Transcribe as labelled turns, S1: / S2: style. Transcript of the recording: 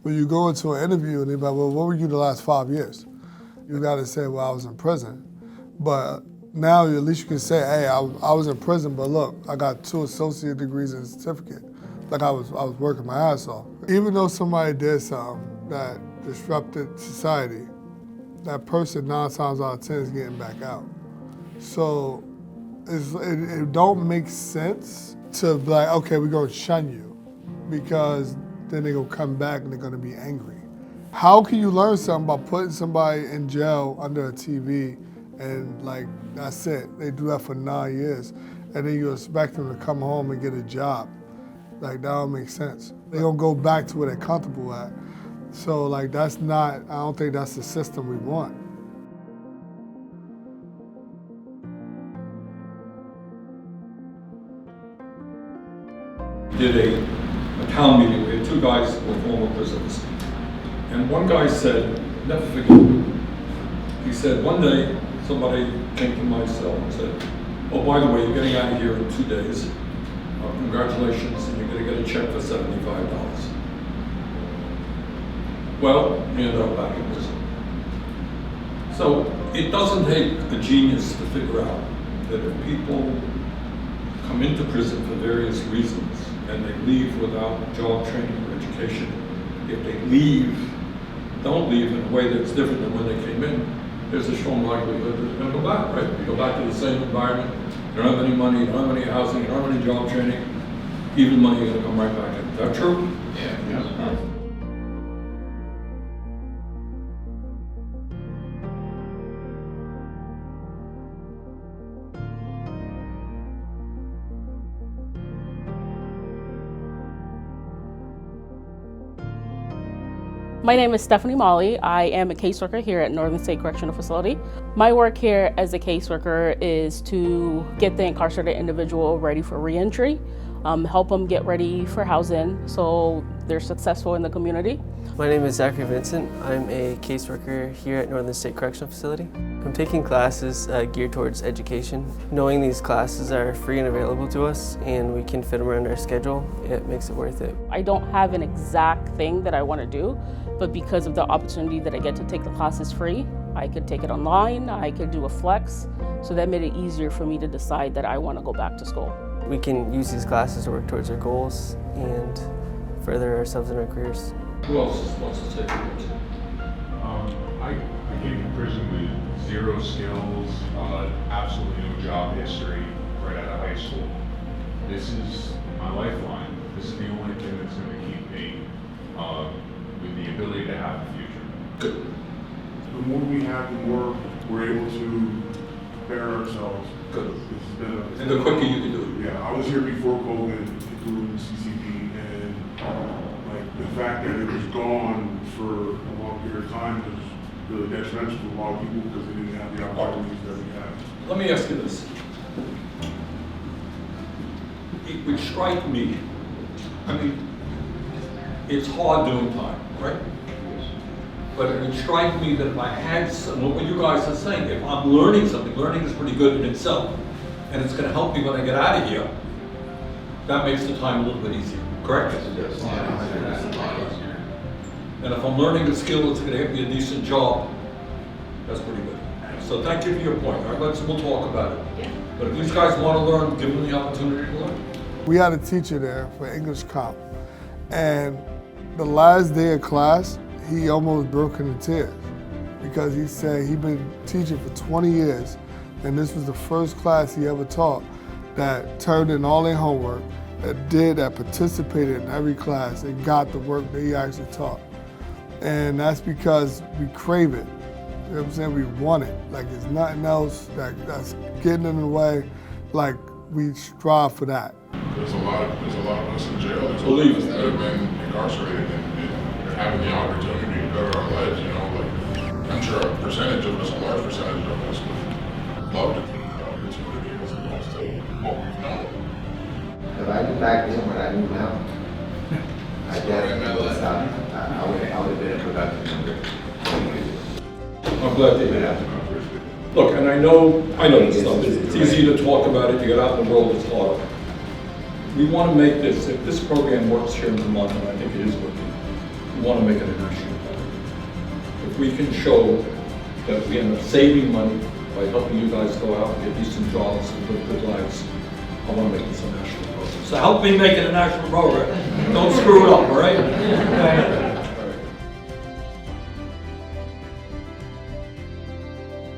S1: When you go into an interview and they're like, well, what were you the last 5 years? You gotta say, well, I was in prison. But now at least you can say, hey, I was in prison, but look, I got 2 associate degrees and a certificate. Like I was working my ass off. Even though somebody did something that disrupted society, that person 9 times out of 10 is getting back out. So it don't make sense to be like, okay, we're gonna shun you, because then they're gonna come back and they're gonna be angry. How can you learn something by putting somebody in jail under a TV and like, that's it, they do that for 9 years, and then you expect them to come home and get a job? Like, that don't make sense. They're gonna go back to where they're comfortable at. So like, I don't think that's the system we want.
S2: Did a town meeting. We had 2 guys who were former prisoners. And one guy said, never forget it. He said, one day somebody came to my cell and said, oh, by the way, you're getting out of here in 2 days. Congratulations, and you're going to get a check for $75. Well, he ended up back in prison. So it doesn't take a genius to figure out that if people come into prison for various reasons and they leave without job training or education, if they don't leave in a way that's different than when they came in, there's a strong likelihood that they're going to go back, right? You go back to the same environment, you don't have any money, you don't have any housing, you don't have any job training, even money is going to come right back in. Is that true?
S3: Yeah.
S4: My name is Stephanie Molly. I am a caseworker here at Northern State Correctional Facility. My work here as a caseworker is to get the incarcerated individual ready for reentry, help them get ready for housing so they're successful in the community.
S5: My name is Zachary Vincent. I'm a caseworker here at Northern State Correctional Facility. I'm taking classes geared towards education. Knowing these classes are free and available to us and we can fit them around our schedule, it makes it worth it.
S4: I don't have an exact thing that I want to do, but because of the opportunity that I get to take the classes free, I could take it online, I could do a flex, so that made it easier for me to decide that I want to go back to school.
S5: We can use these classes to work towards our goals and further ourselves in our careers.
S2: Who else wants to take it?
S6: I came to prison with 0 skills, absolutely no job history right out of high school. This is my lifeline. This is the only thing that's going to keep me with the ability to have a future.
S2: Good.
S7: The more we have, the more we're able to prepare ourselves.
S2: Good. And the quicker you can do it.
S7: Yeah, I was here before COVID, including CCP, and like the fact that it was gone for a long period of time was really detrimental to a lot of people because they didn't have the opportunities that we have.
S2: Let me ask you this. It would strike me, I mean, it's hard doing time, right? But it would strike me that if I had some, what you guys are saying, if I'm learning something, learning is pretty good in itself, and it's going to help me when I get out of here, that makes the time a little bit easier, correct?
S3: Yes.
S2: And if I'm learning a skill that's going to get me a decent job, that's pretty good. So thank you for your point. All right, we'll talk about it. But if these guys want to learn, give them the opportunity to learn.
S1: We had a teacher there for English comp, and the last day of class, he almost broke into tears because he said he'd been teaching for 20 years and this was the first class he ever taught that turned in all their homework, that participated in every class and got the work that he actually taught. And that's because we crave it. You know what I'm saying? We want it. Like there's nothing else that's getting in the way. Like we strive for that.
S8: There's a lot of us in jail. There's a lot
S2: Believe
S8: of us that have been incarcerated and having the opportunity to better our lives, you know, like I'm sure a percentage of us, a large percentage of us would love to take the opportunity as opposed to what we've known.
S3: If I knew back then what I knew now, I definitely would stop. I would have been a productive member.
S2: I'm glad to hear that. Look, and I know this stuff. It's easy to talk about it. You get out in the world, it's harder. We want to make this, if this program works here in Vermont, and I think it is working, we want to make it a national program. If we can show that we end up saving money by helping you guys go out and get decent jobs and live good lives, I want to make this a national program. So help me make it a national program. Don't screw it up, all right?